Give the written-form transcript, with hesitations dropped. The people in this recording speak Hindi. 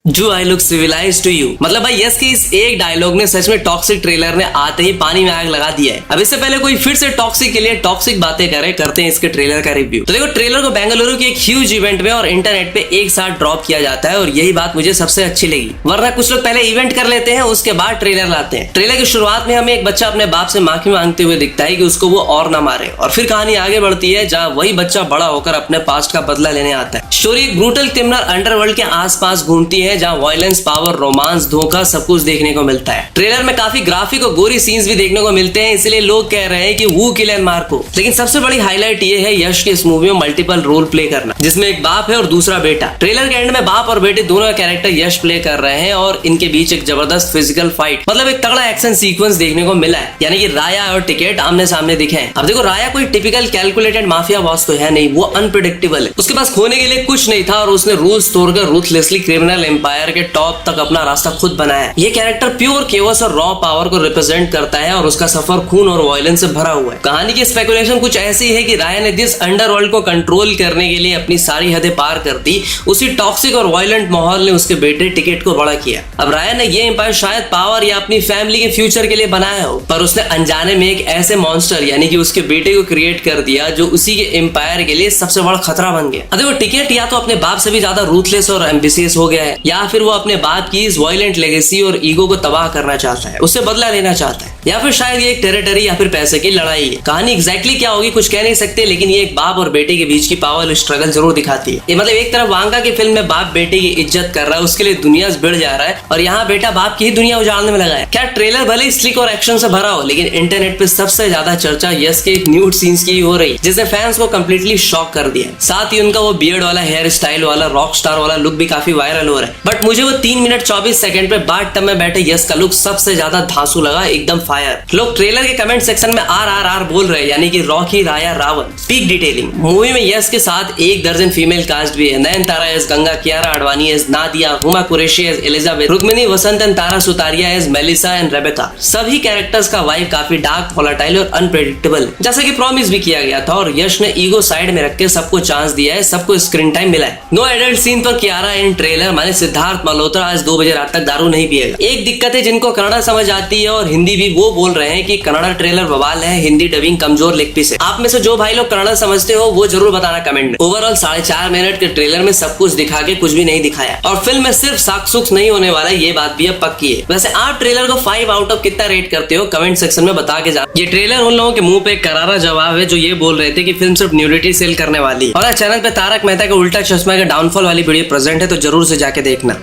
जो I look civilise to you. मतलब भाई यस के इस एक डायलॉग ने सच में टॉक्सिक ट्रेलर ने आते ही पानी में आग लगा दिया है। अब इससे पहले कोई फिर से टॉक्सिक के लिए टॉक्सिक बातें करते हैं इसके ट्रेलर का रिव्यू। तो देखो, ट्रेलर को बेंगलुरु के एक ह्यूज इवेंट में और इंटरनेट पे एक साथ ड्रॉप किया जाता है और यही बात मुझे सबसे अच्छी लगी। वरना कुछ लोग पहले इवेंट कर लेते हैं, उसके बाद ट्रेलर लाते हैं। ट्रेलर की शुरुआत में हमें एक बच्चा अपने बाप से माफी मांगते हुए दिखता है कि उसको वो और ना मारे, और फिर कहानी आगे बढ़ती है जहाँ वही बच्चा बड़ा होकर अपने पास्ट का बदला लेने आता है। स्टोरी ब्रूटल क्रिमिनल अंडरवर्ल्ड के आसपास घूमती है जहाँ वायलेंस, पावर, रोमांस, धोखा सब कुछ देखने को मिलता है। ट्रेलर में काफी ग्राफिक और गोरी सीन्स भी देखने को मिलते हैं, इसलिए लोग कह रहे हैं कि वो किल एंड मार्को। लेकिन सबसे बड़ी हाईलाइट ये है यश के इस मूवी में मल्टीपल रोल प्ले करना, जिसमें एक बाप है और दूसरा बेटा। ट्रेलर के एंड में बाप और बेटे दोनों कैरेक्टर यश प्ले कर रहे हैं और इनके बीच एक जबरदस्त फिजिकल फाइट, मतलब एक तगड़ा एक्शन सीक्वेंस देखने को मिला है। यानी कि राया और टिकट आमने सामने दिखे हैं। अब देखो, राया कोई टिपिकल कैलकुलेटेड माफिया बॉस तो है नहीं, वो अनप्रेडिक्टेबल है। उसके पास खोने के लिए कुछ नहीं था और उसने रूल्स तोड़कर रूथलेसली क्रिमिनल एम्पायर के टॉप तक अपना रास्ता खुद बनाया। ये कैरेक्टर प्योर केओस और रॉ पावर को रिप्रेजेंट करता है और उसका सफर खून और वायलेंस से भरा हुआ है। कहानी की स्पेकुलेशन कुछ ऐसी है कि राया ने जिस अंडरवर्ल्ड को कंट्रोल करने के लिए अपनी सारी हदें पार कर दी, उसी टॉक्सिक और वायलेंट माहौल ने उसके बेटे टिकट को बड़ा किया। अब राया ने ये एम्पायर शायद पावर या अपनी फैमिली के फ्यूचर के लिए बनाया हो, पर उसने अनजाने में एक ऐसे मॉन्स्टर यानी कि उसके बेटे को क्रिएट कर दिया जो उसी के एम्पायर के लिए सबसे बड़ा खतरा बन गया। देखो, टिकट या तो अपने बाप से भी ज्यादा रूथलेस और एम्बिशियस हो गया है, या फिर वो अपने बाप की इस वायलेंट लेगेसी और ईगो को तबाह करना चाहता है, उससे बदला लेना चाहता है, या फिर शायद ये एक टेरिटरी या फिर पैसे की लड़ाई है। कहानी एग्जैक्टली क्या होगी कुछ कह नहीं सकते, लेकिन ये एक बाप और बेटे के बीच की पावर स्ट्रगल जरूर दिखाती है। ये मतलब एक तरफ वांगा की फिल्म में बाप बेटे की इज्जत कर रहा है, उसके लिए दुनिया से भिड़ जा रहा है, और यहाँ बेटा बाप की ही दुनिया उजाड़ने में लगा है। क्या ट्रेलर भले ही स्लिक और एक्शन से भरा हो, लेकिन इंटरनेट पे सबसे ज्यादा चर्चा यस के न्यूड सीन्स की हो रही, जिसने फैंस को कंप्लीटली शॉक कर दिया। साथ ही उनका वो बियर्ड वाला हेयर स्टाइल वाला रॉक स्टार वाला लुक भी काफी वायरल हो रहा है। बट मुझे वो 3 मिनट 24 सेकंड पे बाथ टब में बैठे यस का लुक सबसे ज्यादा धांसू लगा, एकदम फायर। लोग ट्रेलर के कमेंट सेक्शन में RRR बोल रहे हैं, यानी कि Rocky, Raya, Ravan. Peak detailing. Movie में यस के साथ 1 दर्जन फीमेल कास्ट भी है। Nayanthara as Ganga, Kiara Advani as Nadia, Huma Qureshi as Elizabeth, Rukmini Vasanth and Tara Sutaria as Melissa and Rebecca. सभी कैरेक्टर्स का वाइब काफी डार्क, वोलेटाइल और अनप्रेडिक्टेबल है, जैसा कि प्रॉमिस भी किया गया था, और यश ने ईगो साइड में रख के सबको चांस दिया है, सबको स्क्रीन टाइम मिला है। नो एडल्ट सीन पर कियारा इन ट्रेलर माने सिद्धार्थ मल्होत्रा आज 2 बजे रात तक दारू नहीं पिएगा। एक दिक्कत है, जिनको कन्नड़ा समझ आती है और हिंदी भी, वो बोल रहे हैं कि कन्नड़ा ट्रेलर बवाल है, हिंदी डबिंग कमजोर लेग पीस है। आप में से जो भाई लोग कन्नड़ा समझते हो वो जरूर बताना कमेंट में। ओवरऑल 4.5 मिनट के ट्रेलर में सब कुछ दिखा के कुछ भी नहीं दिखाया, और फिल्म में सिर्फ साक्सुक्स नहीं होने वाला, ये बात भी अब पक्की है। वैसे आप ट्रेलर को 5 आउट ऑफ कितना रेट करते हो कमेंट सेक्शन में बता के जाना। ये ट्रेलर उन लोगों के मुंह पे एक करारा जवाब है जो ये बोल रहे थे कि फिल्म सिर्फ न्यूडिटी सेल करने वाली है। और चैनल पे तारक मेहता का उल्टा चश्मा का डाउनफॉल वाली वीडियो प्रेजेंट है, तो जरूर से जाके देखना।